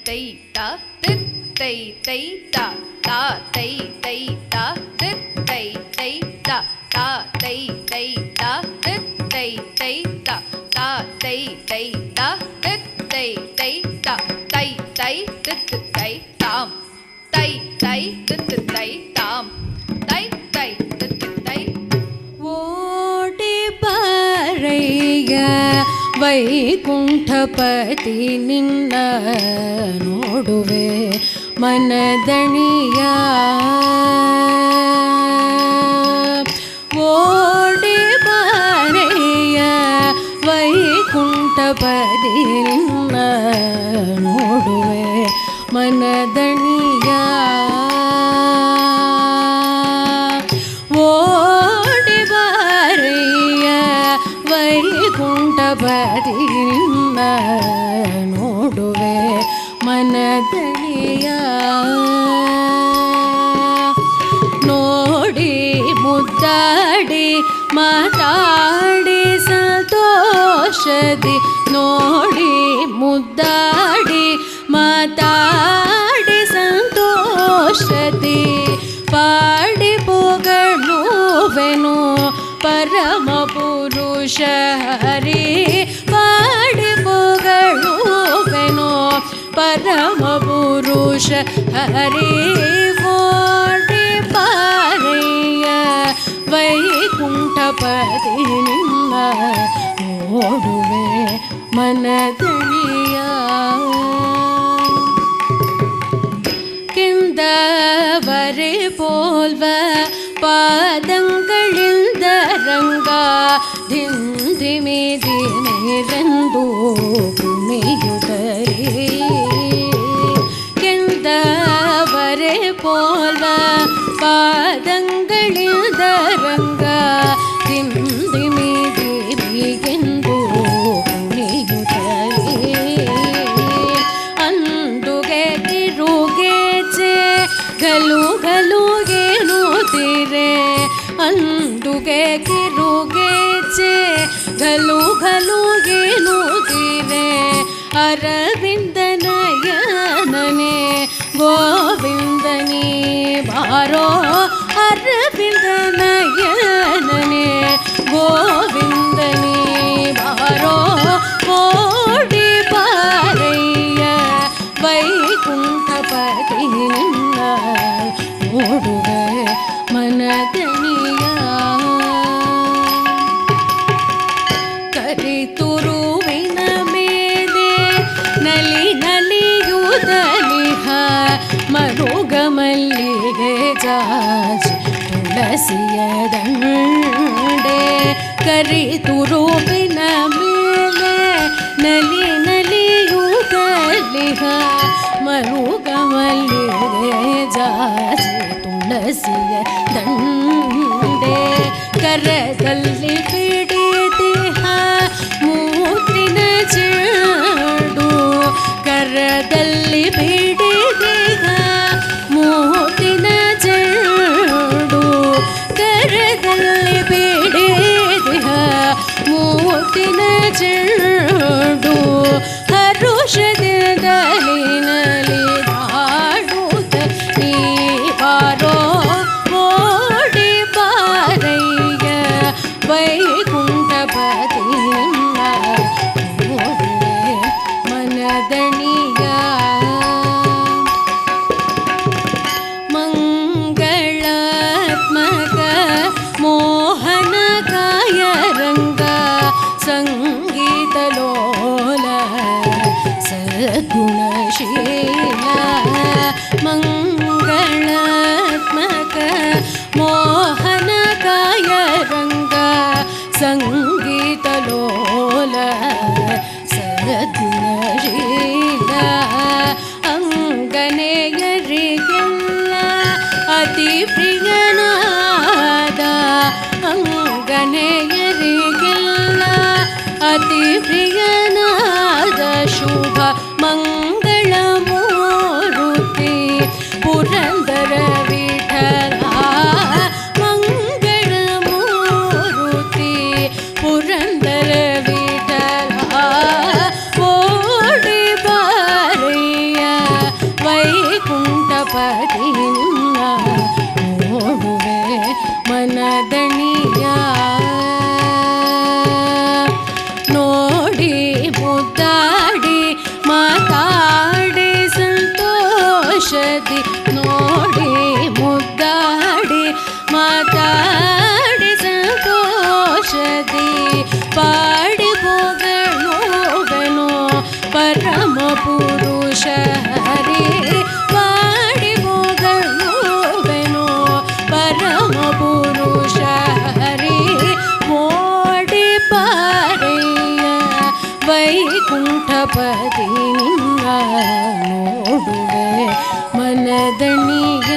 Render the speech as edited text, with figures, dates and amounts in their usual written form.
தை த தித் தை தை த தா தை தை த தித் தை தை த தா தை தை த தித் தை தை த தா தை தை த தித் தை தை த தை தை தித் தை தாம் தை தை தித் தை தாம் தை தை தித் தை. ஓடி பாறைய ವೈಕುಂಠಪತಿ ನಿನ್ನ ನೋಡುವೆ ಮನದಣಿಯ ಓಡಿ ಬಾರೆಯ ವೈಕುಂಠಪತಿ ನಿನ್ನ ನೋಡುವೆ ಮನದಣಿಯ ಓಡಿ ಬಾರೆಯ ವೈಕುಂಠಪತಿ ನಿನ್ನ ನೋಡುವೆ ಮನದಣಿಯ ನೋಡಿ ಮುದ್ದಾಡಿ ಮಾತಾಡಿ ಸಂತೋಷದಿ ನೋಡಿ ಮುದ್ದಾಡಿ ಮಾತಾಡಿ ಸಂತೋಷದಿ ಪಾಡಿ ಪೊಗಳುವೆನು ಪರಮ ಪುರುಷ ಹರಿ ಪಾಡಿ ಪೊಗಳುವೆನು ಪರಮ ಪುರುಷ ಹರಿ ಓಡಿ ಪಾರೆಯ ವೈಕುಂಠಪತಿ ನಿನ್ನ ನೋಡುವೆ ಮನದಣಿಯ கிந்தவரை போல்வ பாதங்களிந்த ರಂಗಾ ದಿಂದಿಮಿ ದಿನೆರೆಂದು ಕುಣಿಯುತ್ತಲೇ ಕೆಂದವರೆ ಪೋಲ್ವ ಪಾದಂಗಳಿಂದ ರಂಗಾ ದಿಂದಿಮಿ ದಿವಿಗೆಂದು ಕುಣಿಯುತ್ತಲೇ ಅಂದುಗೆ ತಿರುಗೇಚೆ ಗಲು ಗಲುಗೇನು ತೀರೆ ಅಂದುಗೆ ಕಿರುಗೇಚೆ ಗಲು ಗಲುಗೇನು ತೀರೆ ಅರವಿಂದ ನಯನನೆ ಗೋವಿಂದನಿ ಬಾರೋ ಅರವಿಂದ ನಯನನೆ ಗೋವಿಂದನಿ ಬಾರೋ ಓಡಿ ಪಾರಯ್ಯ ವೈಕುಂಠಪತಿ ನಿನ್ನ ನೋಡುವೆ ಮನದಣಿಯ ಕರಿತುರುವಿನ ಮೇಲೆ ನಲಿ ನಲಿಯುದಲಿಹ ಮರುಗ ಮಲ್ಲಿಗೆ ಜಾಜಿ ತುಳಸಿಯ ದಂಡೆ ಕರಿತುರುವಿನ ಮೇಲೆ ನಲಿ ನಲಿಯುದಲಿಹ ಮರುಗ ಮಲ್ಲಿಗೆ ಜಾಜಿ ತುಳಸಿಯ ದಂಡೆ ಕರದಲ್ಲಿ ಬಿಡಿದಿಹ ಮೂತಿನ ಚೆಂಡು ಕರದಲ್ಲಿ ಬಿಡಿದಿಹ ಮೂತಿನ ಚೆಂಡು ಕರದಲ್ಲಿ ಬಿಡಿದಿಹ ಮೂತಿನ ಚೆಂಡು ಹರುಷದಿಂದಲಿ ನಲಿದಾಡುತ್ತ ನೀ ಬಾರೋ ಓಡಿ ಬಾರಯ್ಯ ವೈಕುಂಠಪತಿ ನಿನ್ನ ನೋಡುವೆ ಮನದಣಿಯ ಮಂಗಳಾತ್ಮಕ ಮೋಹನಕಾಯ ರಂಗ ಸಂಗೀತ ಲೋಲ ಸದ್ಗುಣಶೀಲ ಮಂಗಳಾತ್ಮಕ ಮೋಹನಕಾಯ ರಂಗ ಸಂಗೀತ ಲೋಲ ಸದ್ಗುಣಶೀಲ ಅಂಗನೆಯರಿಗೆಲ್ಲ ಅತಿ ಪ್ರಿಯನಾದ ಅಂಗನೆಯರಿಗೆಲ್ಲ ಅತಿ ಪ್ರಿಯನಾದ ಶುಭ ಮಂಗಳ ಮೂರುತಿ ಪುರಂದರ ವಿಠಲ ಮಂಗಳ ಮೂರುತಿ ಪುರಂದರ ವಿಠಲ ಓಡಿ ಬಾರಯ್ಯ ಪುರುಷ ಹರಿ ಮೋಡಿ ಪಾರಯ್ಯ ವೈಕುಂಠಪತಿ ನಿನ್ನ ನೋಡುವೆ ಮನದಣಿಯ